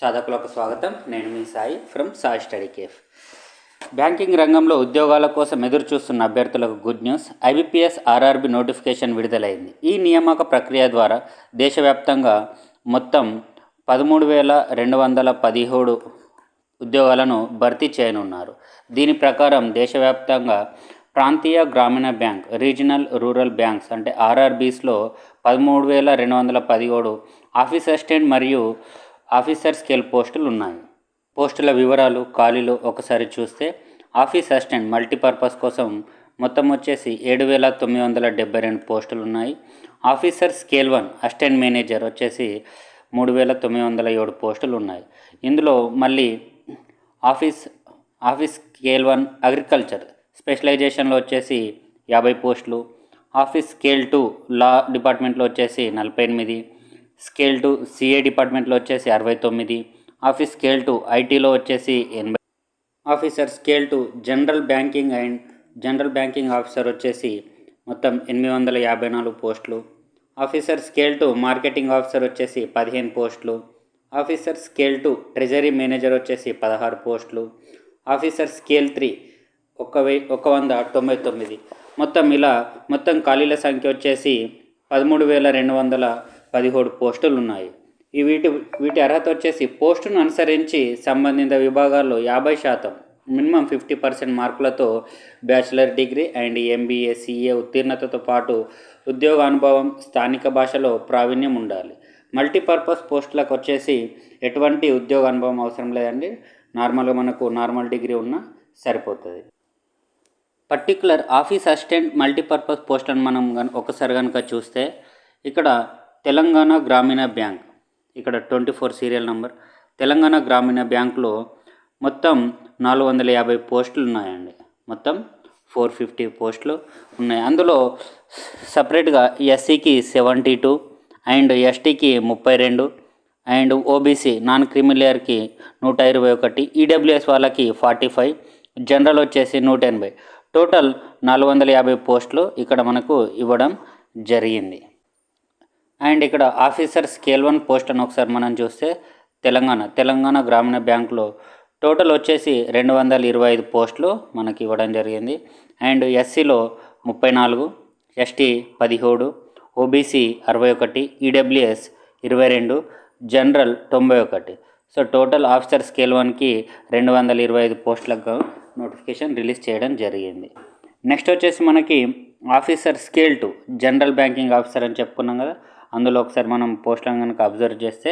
సాధకులకు స్వాగతం. నేను మీ Sai from Sai study cafe. Banking రంగంలో ఉద్యోగాల కోసం ఎదురు చూస్తున్న అభ్యర్థులకు good news. IBPS RRB notification విడుదలైంది. ఈ నియామక ప్రక్రియ ద్వారా దేశవ్యాప్తంగా మొత్తం 13,217 ఉద్యోగాలను భర్తీ చేయనున్నారు. దీని ప్రకారం దేశవ్యాప్తంగా ప్రాంతీయ గ్రామీణ బ్యాంక్, రీజనల్ రూరల్ బ్యాంక్స్ అంటే ఆర్ఆర్బీస్లో 13,217 ఆఫీస్ అసిస్టెంట్ మరియు ఆఫీసర్ స్కేల్ పోస్టులు ఉన్నాయి. పోస్టుల వివరాలు, ఖాళీలు ఒకసారి చూస్తే ఆఫీస్ అసిస్టెంట్ మల్టీపర్పస్ కోసం మొత్తం వచ్చేసి 7,972 పోస్టులు ఉన్నాయి. ఆఫీసర్ స్కేల్ 1 అసిస్టెంట్ మేనేజర్ వచ్చేసి 3,907 పోస్టులు ఉన్నాయి. ఇందులో మళ్ళీ ఆఫీస్ స్కేల్ 1 అగ్రికల్చర్ స్పెషలైజేషన్లో వచ్చేసి 50 పోస్టులు. ఆఫీస్ స్కేల్ 2 లా డిపార్ట్మెంట్లో వచ్చేసి 48, స్కేల్ 2 సిఏ డిపార్ట్మెంట్లో వచ్చేసి 69, ఆఫీస్ స్కేల్ 2 ఐటీలో వచ్చేసి 80, officer scale 2 general banking officer వచ్చేసి మొత్తం 854 పోస్టులు. ఆఫీసర్ స్కేల్ 2 మార్కెటింగ్ ఆఫీసర్ వచ్చేసి 15 పోస్టులు. ఆఫీసర్ స్కేల్ 2 ట్రెజరీ మేనేజర్ వచ్చేసి 16 పోస్టులు. Officer scale 3 199. మొత్తం ఖాళీల సంఖ్య వచ్చేసి 13,217 పోస్టులు ఉన్నాయి. వీటి అర్హత వచ్చేసి పోస్టును అనుసరించి సంబంధిత విభాగాల్లో 50% మినిమం 50% మార్కులతో bachelor degree and MBA, CA ఉత్తీర్ణతతో పాటు ఉద్యోగ అనుభవం, స్థానిక భాషలో ప్రావీణ్యం ఉండాలి. మల్టీపర్పస్ పోస్టులకు వచ్చేసి ఎటువంటి ఉద్యోగ అనుభవం అవసరం లేదండి. నార్మల్గా మనకు నార్మల్ డిగ్రీ ఉన్నా సరిపోతుంది. పర్టికులర్ ఆఫీస్ అసిస్టెంట్ మల్టీపర్పస్ పోస్టులను మనం ఒకసారి కనుక చూస్తే ఇక్కడ తెలంగాణ గ్రామీణ బ్యాంక్, ఇక్కడ 24 సీరియల్ నంబర్. తెలంగాణ గ్రామీణ బ్యాంకులో మొత్తం 450 పోస్టులు ఉన్నాయండి. మొత్తం 450 పోస్టులు ఉన్నాయి. అందులో సపరేట్గా ఎస్సీకి 72 అండ్ ఎస్టీకి 32 అండ్ ఓబీసీ నాన్ క్రిమిలియర్కి 121, ఈడబ్ల్యూఎస్ వాళ్ళకి 45, జనరల్ వచ్చేసి 180. టోటల్ 450 పోస్టులు ఇక్కడ మనకు ఇవ్వడం జరిగింది. అండ్ ఇక్కడ ఆఫీసర్ స్కేల్ 1 పోస్ట్ అని ఒకసారి మనం చూస్తే తెలంగాణ గ్రామీణ బ్యాంకులో టోటల్ వచ్చేసి 225 పోస్టులు మనకి ఇవ్వడం జరిగింది. అండ్ ఎస్సీలో 34, ST 17, OBC 61, EWS 22, general 91. So total officer scale 1కి 225 పోస్టులకు నోటిఫికేషన్ రిలీజ్ చేయడం జరిగింది. నెక్స్ట్ వచ్చేసి మనకి officer scale 2 general banking officer అని చెప్పుకున్నాం కదా. అందులో ఒకసారి మనం పోస్టులను కనుక అబ్జర్వ్ చేస్తే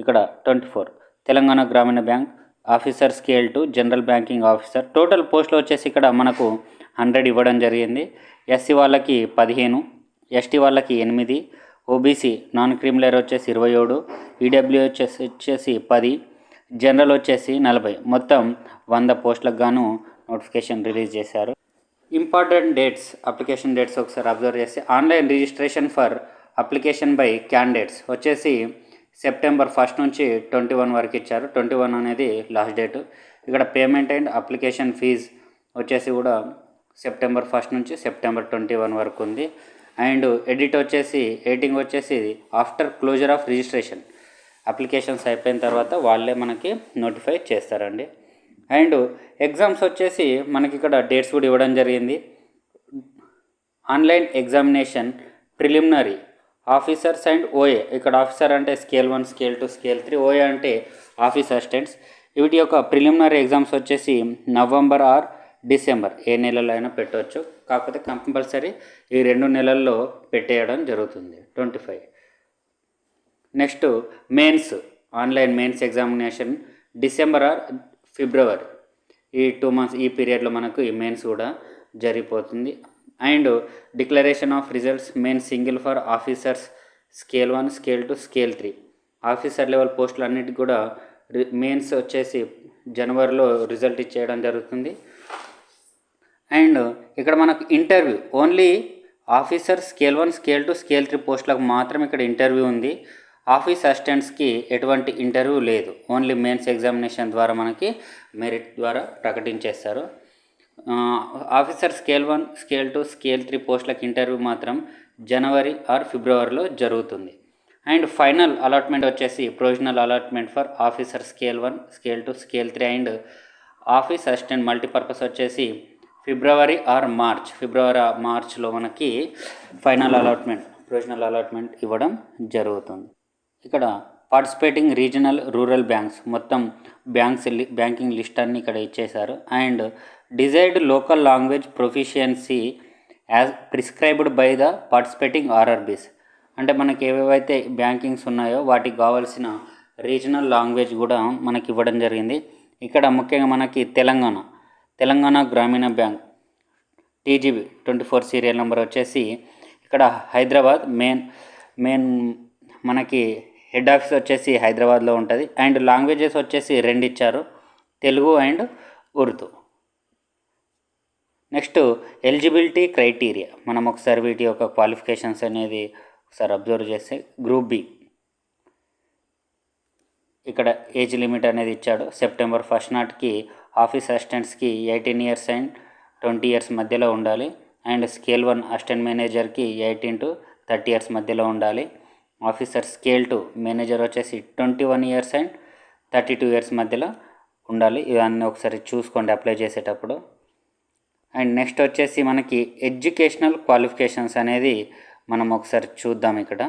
ఇక్కడ 24 తెలంగాణ గ్రామీణ bank officer scale 2 general banking officer. Total పోస్టులు వచ్చేసి ఇక్కడ మనకు 100 ఇవ్వడం జరిగింది. ఎస్సీ వాళ్ళకి 15, ఎస్టీ వాళ్ళకి 8, ఓబీసీ నాన్ క్రిమిలియర్ వచ్చేసి 27, ఈడబ్ల్యూ వచ్చేసి 10, జనరల్ వచ్చేసి 40. మొత్తం 100 పోస్టులకు గాను నోటిఫికేషన్ రిలీజ్ చేశారు. ఇంపార్టెంట్ డేట్స్, అప్లికేషన్ డేట్స్ ఒకసారి అబ్జర్వ్ చేస్తే online registration for application by candidates వచ్చేసి సెప్టెంబర్ 1 నుంచి 21 వరకు ఇచ్చారు. 21 అనేది లాస్ట్ డేటు. ఇక్కడ పేమెంట్ అండ్ అప్లికేషన్ ఫీజ్ వచ్చేసి కూడా సెప్టెంబర్ 1 నుంచి సెప్టెంబర్ 21 వరకు ఉంది. అండ్ ఎడిటింగ్ వచ్చేసి after closure of registration, applications అయిపోయిన తర్వాత వాళ్ళే మనకి నోటిఫై చేస్తారండి. అండ్ ఎగ్జామ్స్ వచ్చేసి మనకి ఇక్కడ డేట్స్ కూడా ఇవ్వడం జరిగింది. Online examination preliminary officers and OA, ఇక్కడ ఆఫీసర్ అంటే స్కేల్ 1, స్కేల్ 2, స్కేల్ 3, ఓఏ అంటే ఆఫీస్ అసిస్టెంట్స్. వీటి యొక్క ప్రిలిమినరీ ఎగ్జామ్స్ వచ్చేసి నవంబర్ ఆర్ డిసెంబర్ ఏ నెలలో అయినా పెట్టవచ్చు. కాకపోతే కంపల్సరీ ఈ 2 నెలల్లో పెట్టేయడం జరుగుతుంది 25. Next mains, online mains examination December or February, ఈ 2 months ఈ పీరియడ్లో మనకు ఈ మెయిన్స్ కూడా జరిగిపోతుంది. And declaration of results main single for officers scale 1, scale 2, scale 3 officer level పోస్టులు అన్నిటికీ కూడా మెయిన్స్ వచ్చేసి జనవరిలో రిజల్ట్ ఇచ్చేయడం జరుగుతుంది. అండ్ ఇక్కడ మనకు interview only officer scale 1, scale 2, scale 3 పోస్టులకు మాత్రం ఇక్కడ ఇంటర్వ్యూ ఉంది. ఆఫీస్ అసిస్టెంట్స్కి ఎటువంటి ఇంటర్వ్యూ లేదు. ఓన్లీ మెయిన్స్ ఎగ్జామినేషన్ ద్వారా మనకి మెరిట్ ద్వారా ప్రకటించేస్తారు. ఆఫీసర్ స్కేల్ 1, స్కేల్ 2, స్కేల్ 3 పోస్టులకు ఇంటర్వ్యూ మాత్రం జనవరి ఆర్ ఫిబ్రవరిలో జరుగుతుంది. అండ్ ఫైనల్ అలాట్మెంట్ వచ్చేసి provisional allotment for officer scale 1, scale 2, scale 3 and office assistant multipurpose వచ్చేసి ఫిబ్రవరి మార్చ్లో మనకి ఫైనల్ అలాట్మెంట్ ప్రొవిజనల్ అలాట్మెంట్ ఇవ్వడం జరుగుతుంది. ఇక్కడ పార్టిసిపేటింగ్ రీజనల్ రూరల్ బ్యాంక్స్ మొత్తం బ్యాంకింగ్ లిస్ట్ అన్ని ఇక్కడ ఇచ్చేశారు. And desired local language proficiency as prescribed by the participating RRBs. అంటే మనకి ఏవేవైతే బ్యాంకింగ్స్ ఉన్నాయో వాటికి కావాల్సిన రీజనల్ లాంగ్వేజ్ కూడా మనకి ఇవ్వడం జరిగింది. ఇక్కడ ముఖ్యంగా మనకి తెలంగాణ గ్రామీణ బ్యాంక్ TGB 24 సీరియల్ నెంబర్ వచ్చేసి ఇక్కడ హైదరాబాద్ మెయిన్ మనకి హెడ్ ఆఫీస్ వచ్చేసి హైదరాబాద్లో ఉంటుంది. అండ్ లాంగ్వేజెస్ వచ్చేసి 2 ఇచ్చారు, Telugu and Urdu. Next eligibility criteria, మనం ఒకసారి వీటి యొక్క క్వాలిఫికేషన్స్ అనేది ఒకసారి అబ్జర్వ్ చేస్తే గ్రూప్ బి ఇక్కడ ఏజ్ లిమిట్ అనేది ఇచ్చాడు. సెప్టెంబర్ 1 నాటికి ఆఫీస్ అసిస్టెంట్స్కి 18 ఇయర్స్ అండ్ 20 ఇయర్స్ మధ్యలో ఉండాలి. అండ్ స్కేల్ 1 అసిస్టెంట్ మేనేజర్కి 18 to 30 ఇయర్స్ మధ్యలో ఉండాలి. ఆఫీసర్ స్కేల్ 2 మేనేజర్ వచ్చేసి 21 ఇయర్స్ అండ్ 32 ఇయర్స్ మధ్యలో ఉండాలి. ఇవన్నీ ఒకసారి చూసుకోండి అప్లై చేసేటప్పుడు. అండ్ నెక్స్ట్ వచ్చేసి మనకి ఎడ్యుకేషనల్ క్వాలిఫికేషన్స్ అనేది మనం ఒకసారి చూద్దాం. ఇక్కడ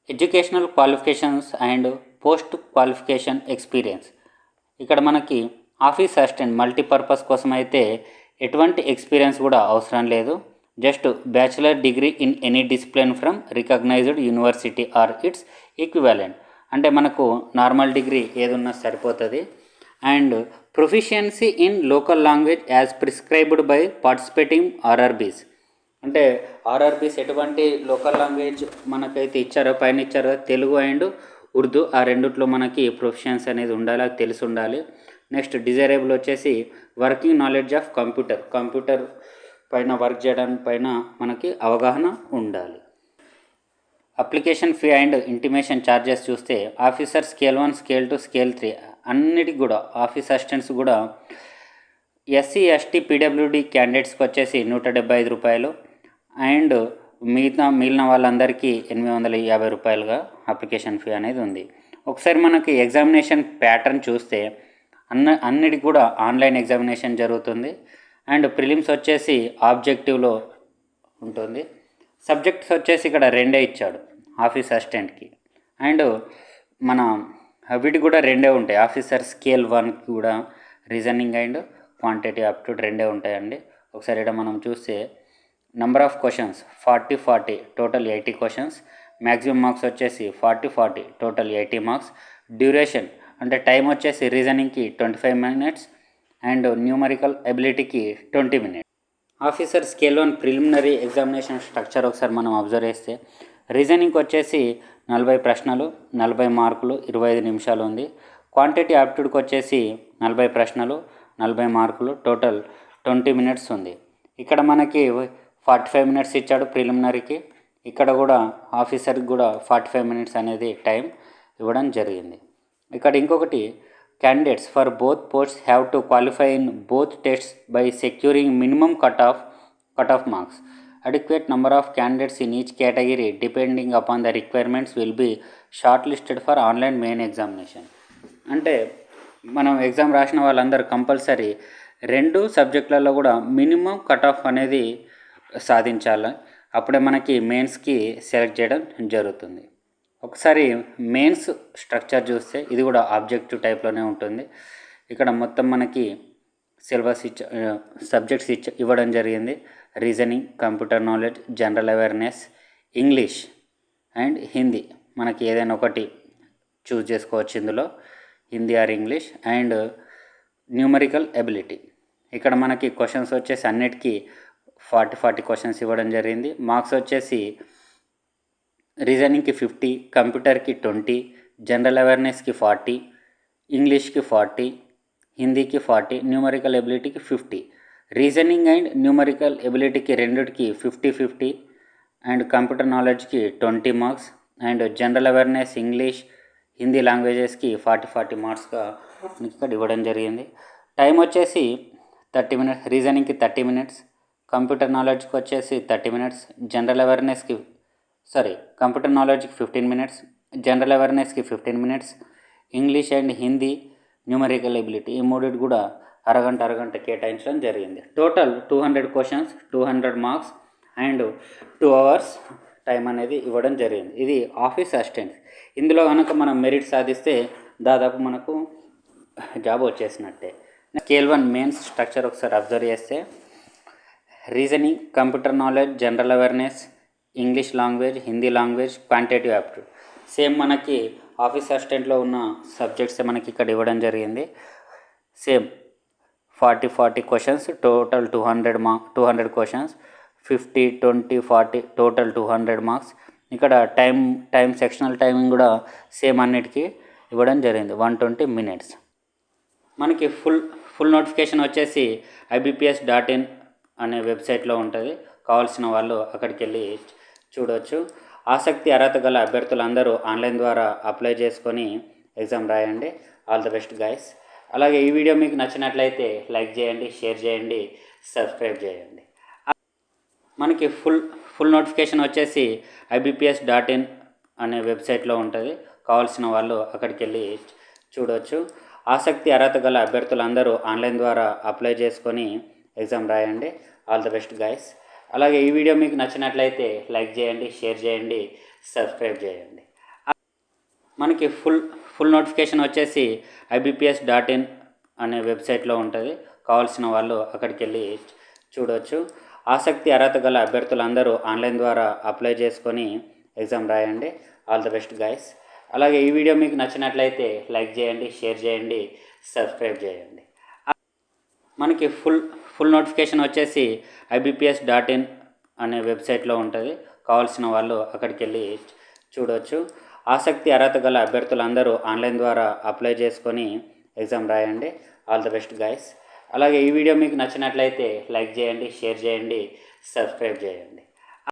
educational qualifications and post qualification experience, ఇక్కడ మనకి ఆఫీస్ అసిస్టెంట్ మల్టీపర్పస్ కోసం అయితే ఎటువంటి ఎక్స్పీరియన్స్ కూడా అవసరం లేదు. Just bachelor degree in any discipline from recognised university or its equivalent, అంటే మనకు నార్మల్ డిగ్రీ ఏదున్నా సరిపోతుంది. And proficiency in local language as prescribed by participating RRBs, అంటే ఆర్ఆర్బీస్ ఎటువంటి లోకల్ లాంగ్వేజ్ మనకైతే పైన ఇచ్చారో తెలుగు అండ్ ఉర్దూ, ఆ రెండిట్లో మనకి ప్రొఫిషియన్సీ అనేది ఉండాలి, అది తెలిసి ఉండాలి. నెక్స్ట్ డిజైరబుల్ వచ్చేసి వర్కింగ్ నాలెడ్జ్ ఆఫ్ కంప్యూటర్ పైన వర్క్ చేయడం పైన మనకి అవగాహన ఉండాలి. Application fee and intimation charges చూస్తే ఆఫీసర్ స్కేల్ 1, స్కేల్ 2, స్కేల్ 3 అన్నిటికి కూడా ఆఫీస్ అసిస్టెంట్స్ కూడా SC ST PWD క్యాండిడేట్స్కి వచ్చేసి 175 రూపాయలు అండ్ మిగిలిన వాళ్ళందరికీ 850 రూపాయలుగా అప్లికేషన్ ఫీ అనేది ఉంది. ఒకసారి మనకి ఎగ్జామినేషన్ ప్యాటర్న్ చూస్తే అన్నిటికి కూడా ఆన్లైన్ ఎగ్జామినేషన్ జరుగుతుంది. అండ్ ప్రిలిమ్స్ వచ్చేసి ఆబ్జెక్టివ్లో ఉంటుంది. సబ్జెక్ట్స్ వచ్చేసి ఇక్కడ 2 ఇచ్చాడు ఆఫీస్ అసిస్టెంట్కి. అండ్ మన వీటికి కూడా 2 ఉంటాయి. ఆఫీసర్ స్కేల్ 1 కూడా రీజనింగ్ అండ్ క్వాంటిటీ ఆప్టిట్యూడ్ 2 ఉంటాయండి. ఒకసారి ఇక్కడ మనం చూస్తే number of questions 40 total 80 questions, maximum marks వచ్చేసి 40 టోటల్ 80 మార్క్స్. డ్యూరేషన్ అంటే టైం వచ్చేసి రీజనింగ్కి 25 minutes అండ్ న్యూమరికల్ ఎబిలిటీకి 20 minutes. Officer scale 1 preliminary examination structure ఒకసారి మనం అబ్జర్వ్ చేస్తే రీజనింగ్కి వచ్చేసి 40 ప్రశ్నలు, 40 మార్కులు, 25 నిమిషాలు ఉంది. క్వాంటిటీ ఆప్టిట్యూడ్కి వచ్చేసి 40 ప్రశ్నలు, 40 మార్కులు, టోటల్ 20 minutes ఉంది. ఇక్కడ మనకి 45 minutes ఇచ్చాడు ప్రిలిమినరీకి. ఇక్కడ కూడా ఆఫీసర్కి కూడా 45 minutes అనేది టైం ఇవ్వడం జరిగింది. ఇక్కడ ఇంకొకటి candidates for both posts have to qualify in both tests by securing minimum cutoff marks. Adequate number of candidates in each category depending upon the requirements will be shortlisted for online main examination. అంటే మనం exam రాసిన వాళ్ళందరూ compulsory 2 సబ్జెక్టులలో కూడా minimum cut-off అనేది సాధించాలి, అప్పుడే మనకి మెయిన్స్కి సెలెక్ట్ చేయడం జరుగుతుంది. ఒకసారి మెయిన్స్ స్ట్రక్చర్ చూస్తే ఇది కూడా ఆబ్జెక్టివ్ టైప్లోనే ఉంటుంది. ఇక్కడ మొత్తం మనకి సిలబస్ సబ్జెక్ట్స్ ఇవ్వడం జరిగింది. Reasoning, computer knowledge, general awareness, English and Hindi, మనకి ఏదైనా ఒకటి చూస్ చేసుకోవచ్చు ఇందులో, Hindi or English. And numerical ability, ఇక్కడ మనకి క్వశ్చన్స్ వచ్చేసి అన్నిటికీ 40 క్వశ్చన్స్ ఇవ్వడం జరిగింది. మార్క్స్ వచ్చేసి రీజనింగ్కి 50, కంప్యూటర్కి 20, జనరల్ అవేర్నెస్కి 40, ఇంగ్లీష్కి 40, హిందీకి 40, న్యూమరికల్ ఎబిలిటీకి 50. రీజనింగ్ అండ్ న్యూమరికల్ ఎబిలిటీకి రెండిటికి 50 అండ్ కంప్యూటర్ నాలెడ్జ్కి 20 marks and general awareness, English, Hindi లాంగ్వేజెస్కి 40 మార్క్స్గా ఇక్కడ ఇవ్వడం జరిగింది. టైం వచ్చేసి 30 minutes, రీజనింగ్కి 30 minutes, కంప్యూటర్ నాలెడ్జ్కి వచ్చేసి 30 minutes, జనరల్ అవేర్నెస్కి కంప్యూటర్ నాలెడ్జ్కి 15 మినిట్స్, జనరల్ అవేర్నెస్కి 15 minutes, English and Hindi, numerical ability ఈ మూడింటి కూడా అరగంట కేటాయించడం జరిగింది. Total 200 questions, 200 marks and 2 hours time అనేది ఇవ్వడం జరిగింది. ఇది ఆఫీస్ అసిస్టెంట్. ఇందులో కనుక మనం మెరిట్ సాధిస్తే దాదాపు మనకు జాబ్ వచ్చేసినట్టే. స్కేల్ 1 మెయిన్స్ స్ట్రక్చర్ ఒకసారి అబ్జర్వ్ చేస్తే reasoning, computer knowledge, general awareness, English language, Hindi language, quantitative aptitude same మనకి ఆఫీస్ అసిస్టెంట్లో ఉన్న సబ్జెక్ట్స్ మనకి ఇక్కడ ఇవ్వడం జరిగింది. Same 40 questions, total 200 questions, 50, 20, 40 total 200 marks. ఇక్కడ టైం సెక్షనల్ టైమింగ్ కూడా సేమ్ అన్నిటికీ ఇవ్వడం జరిగింది, 120 మినిట్స్. మనకి ఫుల్ నోటిఫికేషన్ వచ్చేసి IBPS.in అనే వెబ్సైట్లో ఉంటుంది. కావాల్సిన వాళ్ళు అక్కడికి వెళ్ళి చూడవచ్చు. ఆసక్తి అర్హత గల అభ్యర్థులందరూ ఆన్లైన్ ద్వారా అప్లై చేసుకొని ఎగ్జామ్ రాయండి. All the best guys. అలాగే ఈ వీడియో మీకు నచ్చినట్లయితే లైక్ చేయండి, షేర్ చేయండి, సబ్స్క్రైబ్ చేయండి. మనకి ఫుల్ నోటిఫికేషన్ వచ్చేసి IBPS.in అనే వెబ్సైట్లో ఉంటుంది. కావాల్సిన వాళ్ళు అక్కడికి వెళ్ళి చూడవచ్చు. ఆసక్తి అర్హత గల అభ్యర్థులందరూ ఆన్లైన్ ద్వారా అప్లై చేసుకొని ఎగ్జామ్ రాయండి. All the best guys. అలాగే ఈ వీడియో మీకు నచ్చినట్లయితే లైక్ చేయండి, షేర్ చేయండి, సబ్స్క్రైబ్ చేయండి. మనకి ఫుల్ నోటిఫికేషన్ వచ్చేసి IBPS.in అనే వెబ్సైట్లో ఉంటుంది. కావాల్సిన వాళ్ళు అక్కడికి వెళ్ళి చూడవచ్చు. ఆసక్తి అర్హత గల అభ్యర్థులందరూ ఆన్లైన్ ద్వారా అప్లై చేసుకొని ఎగ్జామ్ రాయండి. All the best guys. అలాగే ఈ వీడియో మీకు నచ్చినట్లయితే లైక్ చేయండి, షేర్ చేయండి, సబ్స్క్రైబ్ చేయండి. మనకి ఫుల్ నోటిఫికేషన్ వచ్చేసి IBPS.in అనే వెబ్సైట్లో ఉంటుంది. కావాల్సిన వాళ్ళు అక్కడికి వెళ్ళి చూడవచ్చు. ఆసక్తి అర్హత గల అభ్యర్థులందరూ ఆన్లైన్ ద్వారా అప్లై చేసుకొని ఎగ్జామ్ రాయండి. All the best guys. అలాగే ఈ వీడియో మీకు నచ్చినట్లయితే లైక్ చేయండి, షేర్ చేయండి, సబ్స్క్రైబ్ చేయండి.